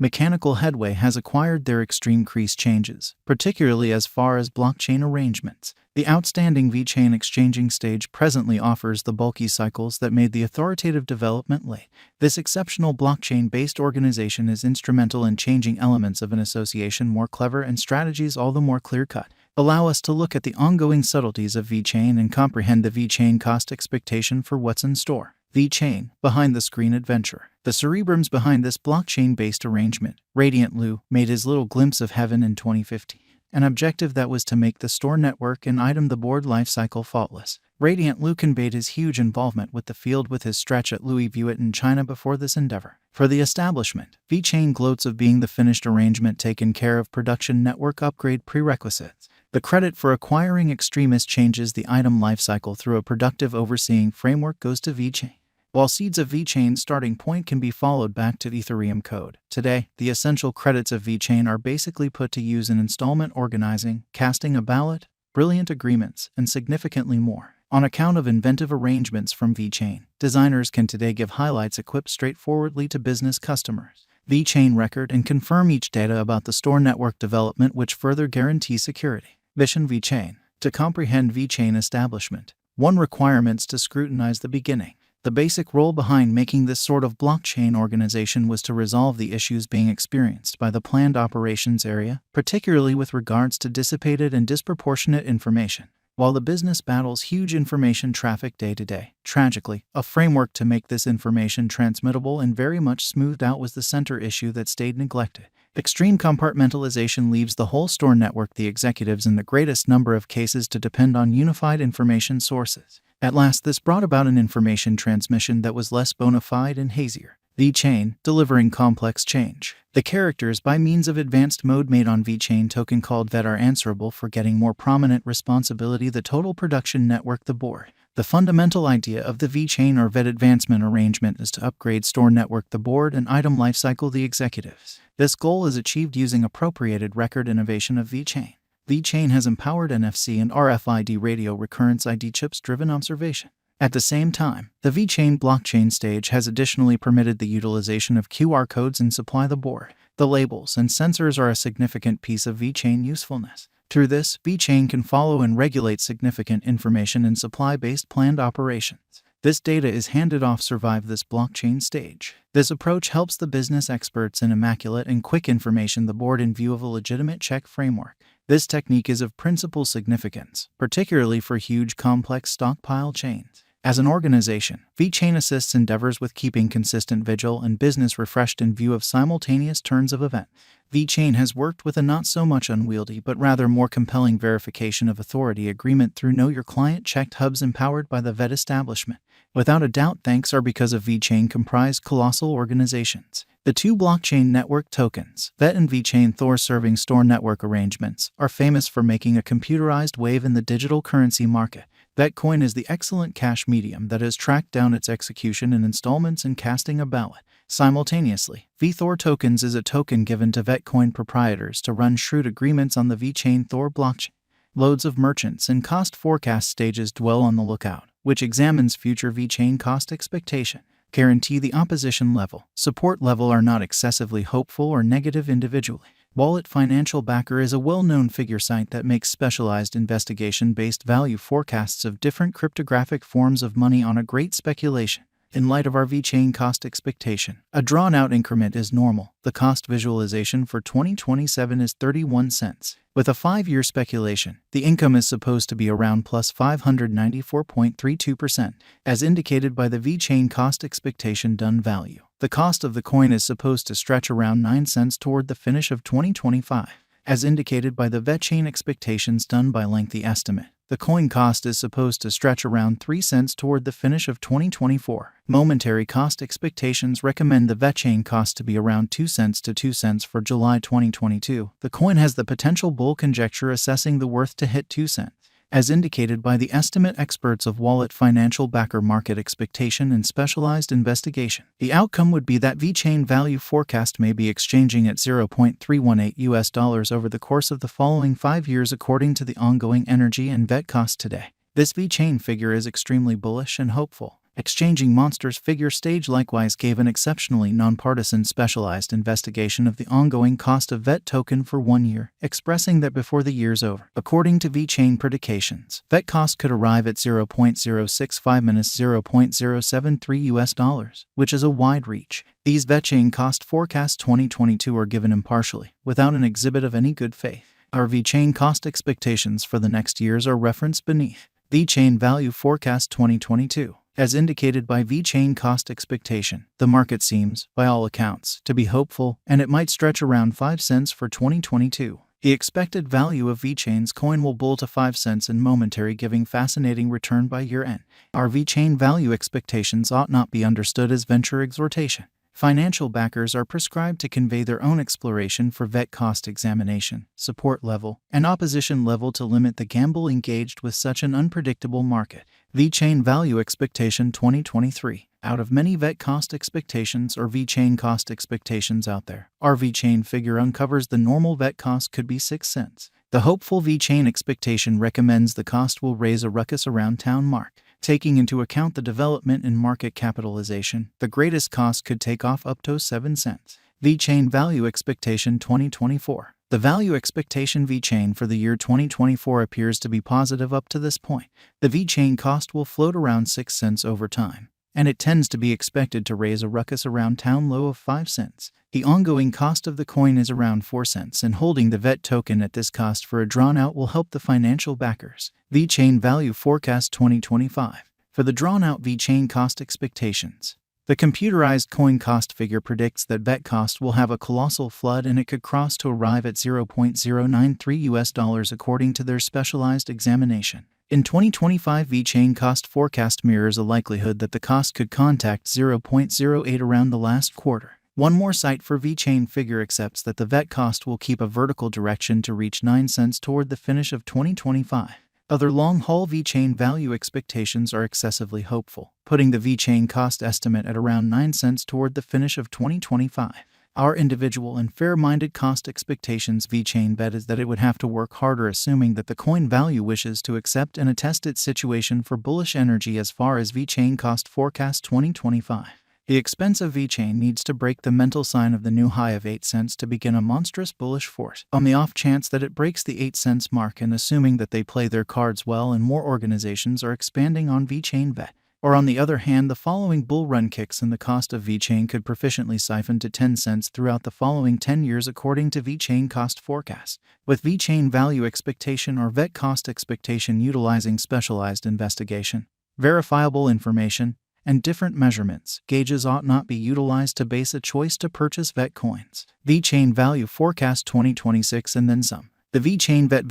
mechanical headway has acquired their extreme crease changes, particularly as far as blockchain arrangements. The outstanding Vechain exchanging stage presently offers the bulky cycles that made the authoritative development late. This exceptional blockchain-based organization is instrumental in changing elements of an association more clever and strategies all the more clear-cut. Allow us to look at the ongoing subtleties of Vechain and comprehend the Vechain cost expectation for what's in store. Vechain, behind-the-screen adventure. The cerebrums behind this blockchain-based arrangement, Radiant Lou, made his little glimpse of heaven in 2015. An objective that was to make the store network and the board lifecycle faultless. Radiant Lou conveyed his huge involvement with the field with his stretch at Louis Vuitton in China before this endeavor. For the establishment, Vechain gloats of being the finished arrangement taken care of production network upgrade prerequisites. The credit for acquiring extremist changes the item lifecycle through a productive overseeing framework goes to Vechain. While seeds of Vechain's starting point can be followed back to Ethereum code, today, the essential credits of Vechain are basically put to use in installment organizing, casting a ballot, brilliant agreements, and significantly more. On account of inventive arrangements from Vechain, designers can today give highlights equipped straightforwardly to business customers. Vechain record and confirm each data about the store network development which further guarantees security. Vision Vechain. To comprehend Vechain establishment, one requirements to scrutinize the beginning. The basic role behind making this sort of blockchain organization was to resolve the issues being experienced by the planned operations area, particularly with regards to dissipated and disproportionate information. While the business battles huge information traffic day to day, tragically, a framework to make this information transmittable and very much smoothed out was the center issue that stayed neglected. Extreme compartmentalization leaves the whole store network, the executives in the greatest number of cases, to depend on unified information sources. At last, this brought about an information transmission that was less bona fide and hazier. Vechain, delivering complex change. The characters by means of advanced mode made on Vechain token called VET are answerable for getting more prominent responsibility the total production network the board. The fundamental idea of the Vechain or VET advancement arrangement is to upgrade store network the board and item lifecycle the executives. This goal is achieved using appropriated record innovation of Vechain. Vechain has empowered NFC and RFID radio recurrence ID chips-driven observation. At the same time, the Vechain blockchain stage has additionally permitted the utilization of QR codes and supply the board. The labels and sensors are a significant piece of Vechain usefulness. Through this, Vechain can follow and regulate significant information in supply-based planned operations. This data is handed off survive this blockchain stage. This approach helps the business experts in immaculate and quick information the board in view of a legitimate check framework. This technique is of principal significance, particularly for huge complex stockpile chains. As an organization, Vechain assists endeavors with keeping consistent vigil and business refreshed in view of simultaneous turns of event. Vechain has worked with a not so much unwieldy but rather more compelling verification of authority agreement through Know Your Client checked hubs empowered by the VET establishment. Without a doubt, thanks are because of Vechain comprised colossal organizations. The two blockchain network tokens, VET and Vechain Thor serving store network arrangements, are famous for making a computerized wave in the digital currency market. Vechain is the excellent cash medium that has tracked down its execution in installments and casting a ballot. Simultaneously, VThor tokens is a token given to Vechain proprietors to run shrewd agreements on the Vechain Thor blockchain. Loads of merchants and cost forecast stages dwell on the lookout, which examines future Vechain cost expectation. Guarantee the opposition level, support level are not excessively hopeful or negative individually. Wallet Financial Backer is a well-known figure site that makes specialized investigation-based value forecasts of different cryptographic forms of money on a great speculation. In light of our Vechain cost expectation, a drawn-out increment is normal. The cost visualization for 2027 is 31 cents. With a 5-year speculation, the income is supposed to be around plus 594.32%, as indicated by the Vechain cost expectation done value. The cost of the coin is supposed to stretch around 9 cents toward the finish of 2025, as indicated by the Vechain expectations done by lengthy estimate. The coin cost is supposed to stretch around 3 cents toward the finish of 2024. Momentary cost expectations recommend the Vechain cost to be around 2 cents to 2 cents for July 2022. The coin has the potential bull conjecture assessing the worth to hit 2 cents. As indicated by the estimate experts of Wallet Financial Backer market expectation and specialized investigation. The outcome would be that Vechain value forecast may be exchanging at $0.318 over the course of the following 5 years according to the ongoing energy and VET cost today. This Vechain figure is extremely bullish and hopeful. Exchanging Monsters figure stage likewise gave an exceptionally nonpartisan specialized investigation of the ongoing cost of VET token for 1 year, expressing that before the year's over, according to Vechain predications, VET cost could arrive at 0.065-0.073 US dollars, which is a wide reach. These Vechain cost forecasts 2022 are given impartially, without an exhibit of any good faith. Our Vechain cost expectations for the next years are referenced beneath. Vechain value forecast 2022. As indicated by Vechain cost expectation, the market seems, by all accounts, to be hopeful, and it might stretch around 5 cents for 2022. The expected value of Vechain's coin will bull to 5 cents in momentary, giving fascinating return by year-end. Our Vechain value expectations ought not be understood as venture exhortation. Financial backers are prescribed to convey their own exploration for VET cost examination, support level, and opposition level to limit the gamble engaged with such an unpredictable market. Vechain value expectation 2023. Out of many VET cost expectations or Vechain cost expectations out there, our Vechain figure uncovers the normal VET cost could be 6 cents. The hopeful Vechain expectation recommends the cost will raise a ruckus around town mark. Taking into account the development in market capitalization, the greatest cost could take off up to 7 cents. Vechain value expectation 2024. The value expectation Vechain for the year 2024 appears to be positive up to this point. The Vechain cost will float around 6 cents over time, and it tends to be expected to raise a ruckus around town low of 5 cents. The ongoing cost of the coin is around 4 cents, and holding the VET token at this cost for a drawn-out will help the financial backers. Vechain value forecast 2025. For the drawn-out Vechain cost expectations, the computerized coin cost figure predicts that VET cost will have a colossal flood and it could cross to arrive at 0.093 US dollars according to their specialized examination. In 2025, Vechain cost forecast mirrors a likelihood that the cost could contact 0.08 around the last quarter. One more site for Vechain figure accepts that the VET cost will keep a vertical direction to reach 9 cents toward the finish of 2025. Other long-haul Vechain value expectations are excessively hopeful, putting the Vechain cost estimate at around 9 cents toward the finish of 2025. Our individual and fair-minded cost expectations Vechain bet is that it would have to work harder, assuming that the coin value wishes to accept and attest its situation for bullish energy as far as Vechain cost forecast 2025. The expense of Vechain needs to break the mental sign of the new high of 8 cents to begin a monstrous bullish force. On the off chance that it breaks the 8 cents mark, and assuming that they play their cards well and more organizations are expanding on Vechain bet, or on the other hand, the following bull run kicks in the cost of Vechain could proficiently siphon to 10 cents throughout the following 10 years according to Vechain cost forecast. With Vechain value expectation or VET cost expectation utilizing specialized investigation, verifiable information, and different measurements, gauges ought not be utilized to base a choice to purchase VET coins. Vechain value forecast 2026 and then some. The Vechain VET